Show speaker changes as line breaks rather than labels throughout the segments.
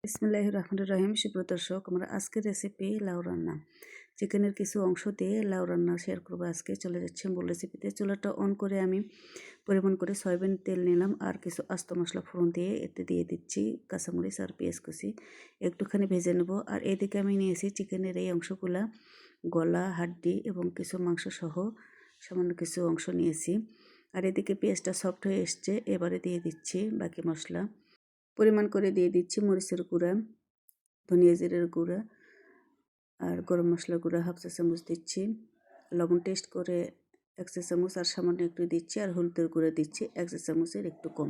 বিসমিল্লাহির রহমানির রহিম। সুপ্রিয় দর্শক, আমরা আজকের রেসিপি লাউ রান্না। চিকেনের কিছু অংশ দিয়ে লাউ রান্না শেয়ার করবো। আজকে চলে যাচ্ছে মূল রেসিপিতে। চুলাটা অন করে আমি পরিমাণ করে সয়াবিন তেল নিলাম আর কিছু আস্ত মশলা ফোড়ন দিয়ে এতে দিয়ে দিচ্ছি কাঁচামরিচ আর পেঁয়াজ কুচি, একটুখানি ভেজে নেব। আর এদিকে আমি নিয়েছি চিকেনের এই অংশগুলা, গলা, হাড্ডি এবং কিছু মাংস সহ সামান্য কিছু অংশ নিয়েছি। আর এদিকে পেঁয়াজটা সফট হয়ে এসছে, এবারে দিয়ে দিচ্ছি বাকি মশলা। পরিমাণ করে দিয়ে দিচ্ছি মরিচের গুঁড়া, ধনিয়া জিরের গুঁড়া আর গরম মশলার গুঁড়া হাফ চা চামচ দিচ্ছি, লবণ টেস্ট করে 1 চা চামচ আর সামান্য একটু দিচ্ছি, আর হলুদের গুঁড়া দিচ্ছি 1 চা চামচের একটু কম।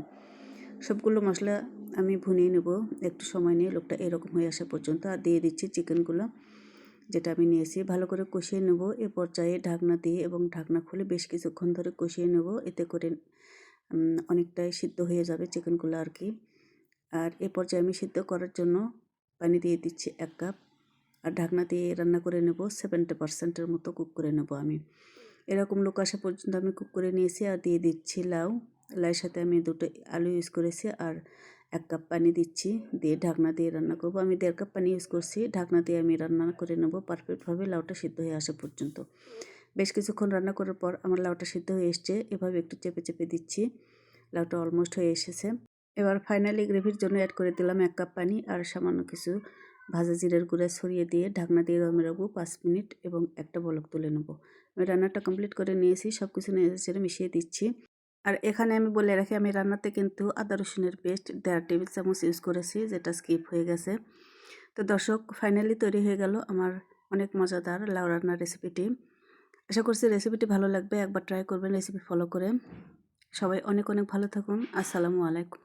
সবগুলো মশলা আমি ভুনিয়ে নেব একটু সময় নিয়ে, লোকটা এরকম হয়ে আসা পর্যন্ত। আর দিয়ে দিচ্ছি চিকেনগুলো যেটা আমি নিয়েছি, ভালো করে কষিয়ে নেব। এ পর্যায়ে ঢাকনা দিয়ে এবং ঢাকনা খুলে বেশ কিছুক্ষণ ধরে কষিয়ে নেব, এতে করে অনেকটাই সিদ্ধ হয়ে যাবে চিকেনগুলো আর কি। আর এ পর্যায়ে আমি সিদ্ধ করার জন্য পানি দিয়ে দিচ্ছি 1 কাপ, আর ঢাকনা দিয়ে রান্না করে নেব। 70% মতো কুক করে নেব আমি। এরকম লোক আসা পর্যন্ত আমি কুক করে নিয়েছি। আর দিয়ে দিচ্ছি লাউ। লাউয়ের সাথে আমি 2টো আলু ইউজ করেছি আর 1 কাপ পানি দিচ্ছি, দিয়ে ঢাকনা দিয়ে রান্না করব। আমি 1.5 কাপ পানি ইউজ করছি। ঢাকনা দিয়ে আমি রান্না করে নেব পারফেক্টভাবে, লাউটা সিদ্ধ হয়ে আসা পর্যন্ত। বেশ কিছুক্ষণ রান্না করার পর আমার লাউটা সিদ্ধ হয়ে এসছে। এভাবে একটু চেপে চেপে দিচ্ছি, লাউটা অলমোস্ট হয়ে এসেছে। এবার ফাইনালি গ্রেভির জন্য অ্যাড করে দিলাম 1 কাপ পানি আর সামান্য কিছু ভাজা জিরের গুঁড়া ছড়িয়ে দিয়ে ঢাকনা দিয়ে দমে রাখবো 5 মিনিট এবং একটা বলক তুলে নেব। আমি রান্নাটা কমপ্লিট করে নিয়েছি, সব কিছু নেড়ে মিশিয়ে দিচ্ছি। আর এখানে আমি বলে রাখি, আমি রান্নাতে কিন্তু আদা রসুনের পেস্ট 1.5 টেবিল চামচ ইউজ করেছি, যেটা স্কিপ হয়ে গেছে। তো দর্শক, ফাইনালি তৈরি হয়ে গেল আমার অনেক মজাদার লাউ রান্নার রেসিপিটি। আশা করছি রেসিপিটি ভালো লাগবে, একবার ট্রাই করবেন রেসিপি ফলো করে। সবাই অনেক অনেক ভালো থাকুন। আসসালামু আলাইকুম।